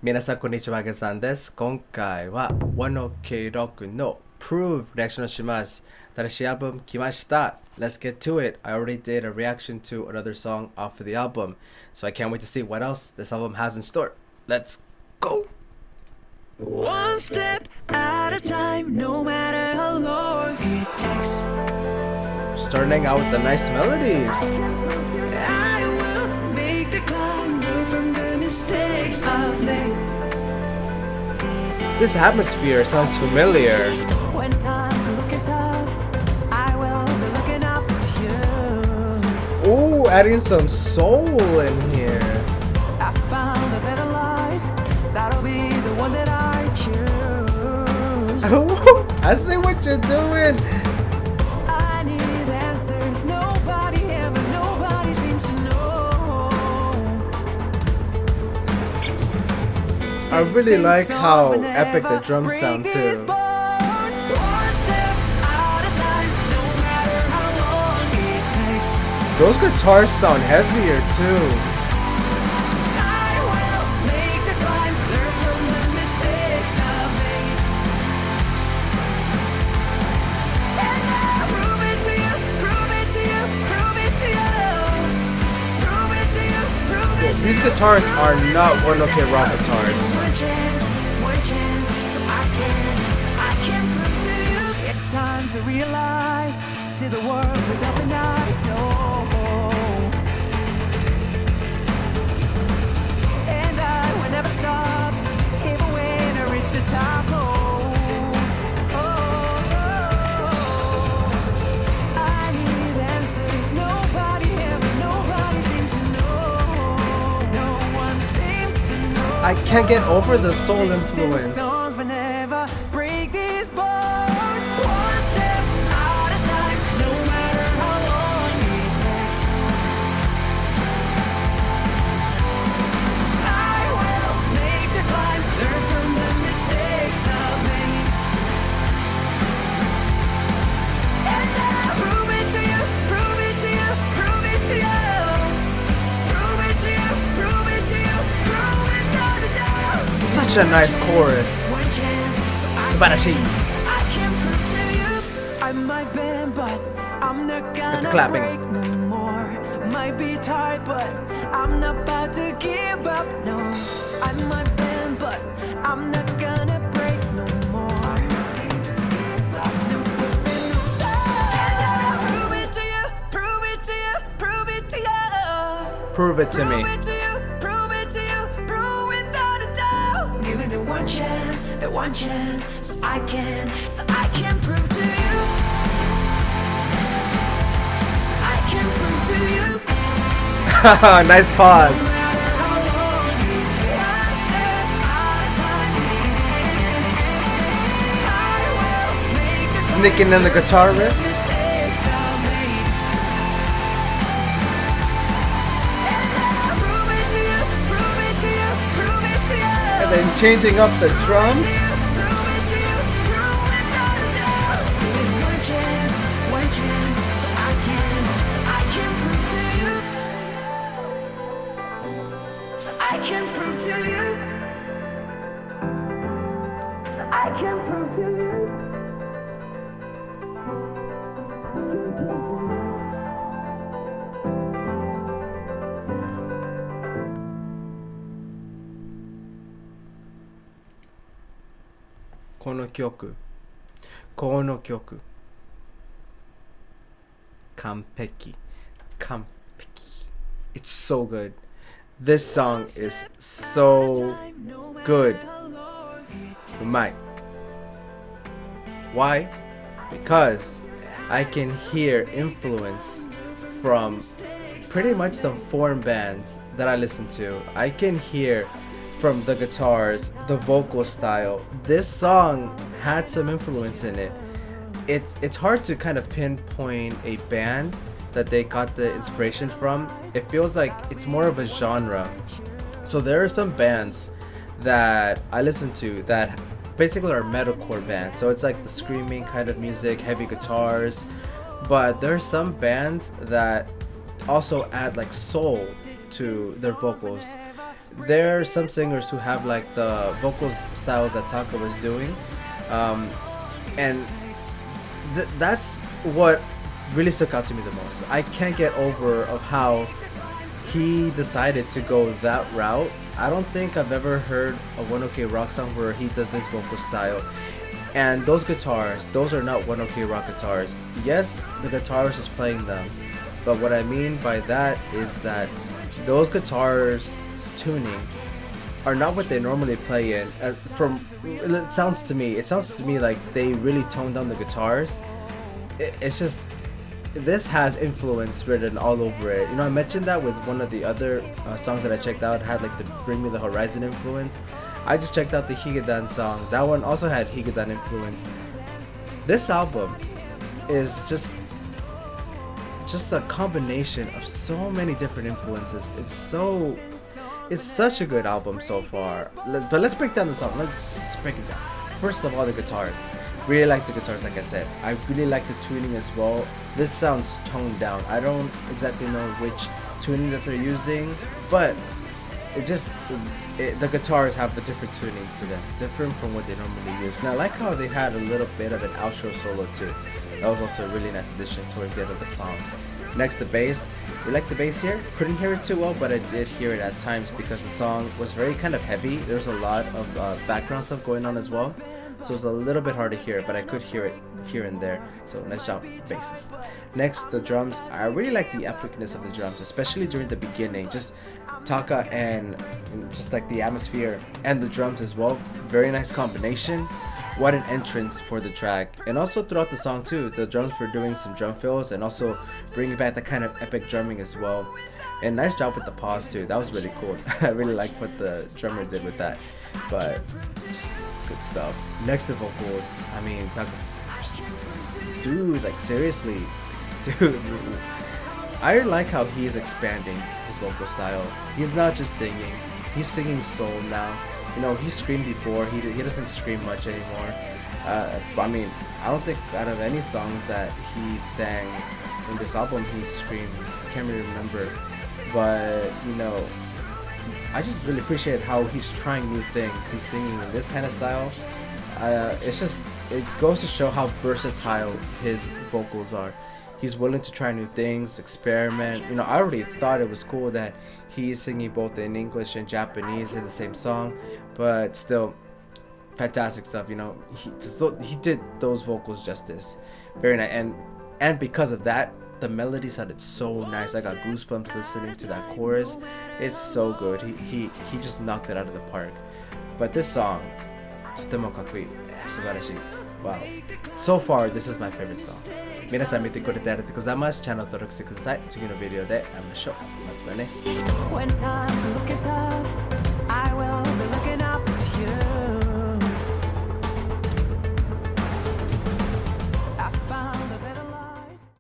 皆さんこんにちは、HigeSanです。今回は和の記録の Prove リアクションをします。新しいアルバム来ました。Let's get to it. I already did a reaction to another song off of the album, so I can't wait to see what else this album has in store. Let's go! One step at a time, no matter how long it takes. Starting out with the nice melodies. I will make the climb, learn from the mistakes I've made. This atmosphere sounds familiar. When times are looking tough, I will be looking up to you. Ooh, adding some soul in here. I found a better life, that'll be the one that I choose. I see what you're doing. I need answers, nobody ever, nobody seems to know. I really like how epic the drums sound too. Those guitars sound heavier too. These guitars are not 1OK Rock guitars. One chance, so I can prove to you. It's time to realize, see the world with open eyes. And I will never stop, even when I reach the top. I need answers, nobody ever, nobody seems to know. I can't get over the soul influence. Such a nice chorus. Subarashi. With the clapping. No more. Might be tired, but I'm not about to give up. No, I might bend, but I'm not gonna break no more. No sticks and no stones. Prove it to you, prove it to you, prove it to you. Prove it to me. The one chance, so I can prove to you. So I can prove to you. Nice pause. Sneaking in the guitar riff. And then changing up the drums. One chance, so I can prove to you. So I can prove to you. So I can prove to you. Kono kyoku. Kampeki. It's so good. This song is so good. Umai. Why? Because I can hear influence from pretty much some foreign bands that I listen to. I can hear from the guitars, the vocal style. This song had some influence in it. It's hard to kind of pinpoint a band that they got the inspiration from. It feels like it's more of a genre. So there are some bands that I listen to that basically are metalcore bands. So it's like the screaming kind of music, heavy guitars. But there are some bands that also add like soul to their vocals. there are some singers who have like the vocal styles that Taka was doing, and that's what really stuck out to me the most. I can't get over of how he decided to go that route. I don't think I've ever heard a 1OK Rock song where he does this vocal style. And those guitars, those are not 1OK Rock guitars. Yes, the guitarist is playing them, but what I mean by that is that those guitars tuning are not what they normally play in. As from it sounds to me like they really toned down the guitars. It's just, this has influence written all over it. You know, I mentioned that with one of the other songs that I checked out, had like the Bring Me the Horizon influence. I just checked out the HigeSan song. That one also had HigeSan influence. This album is just a combination of so many different influences. It's such a good album so far. But let's break down the song. Let's just break it down. First of all, the guitars. Really like the guitars, like I said. I really like the tuning as well. This sounds toned down. I don't exactly know which tuning that they're using, but the guitars have a different tuning to them, different from what they normally use. And I like how they had a little bit of an outro solo too. That was also a really nice addition towards the end of the song. Next, the bass. We like the bass here. Couldn't hear it too well, but I did hear it at times because the song was very kind of heavy. There's a lot of background stuff going on as well, so it's a little bit hard to hear, but I could hear it here and there. So nice job, bassist. Next, the drums. I really like the epicness of the drums, especially during the beginning. Just Taka and just like the atmosphere and the drums as well. Very nice combination. What an entrance for the track. And also throughout the song too, the drums were doing some drum fills and also bringing back that kind of epic drumming as well. And nice job with the pause too. That was really cool. I really like what the drummer did with that. But just good stuff. Next, the vocals. I mean, dude, like seriously, dude. I like how he is expanding his vocal style. He's not just singing. He's singing soul now. You know, he screamed before. He doesn't scream much anymore. I mean, I don't think out of any songs that he sang in this album he screamed. I can't really remember. But, you know, I just really appreciate how he's trying new things. He's singing in this kind of style. It goes to show how versatile his vocals are. He's willing to try new things, experiment. You know, I already thought it was cool that he's singing both in English and Japanese in the same song, but still, fantastic stuff. You know, he did those vocals justice. Very nice, and because of that, the melody sounded so nice. I got goosebumps listening to that chorus. It's so good. He just knocked it out of the park. But this song, とてもかっこいい。素晴らしい。Wow. So far, this is my favorite song. 皆さん見てくれてありがとうございます。チャンネル登録してください。次のビデオで会いましょう。またね。When times are looking tough, I will be looking up to you.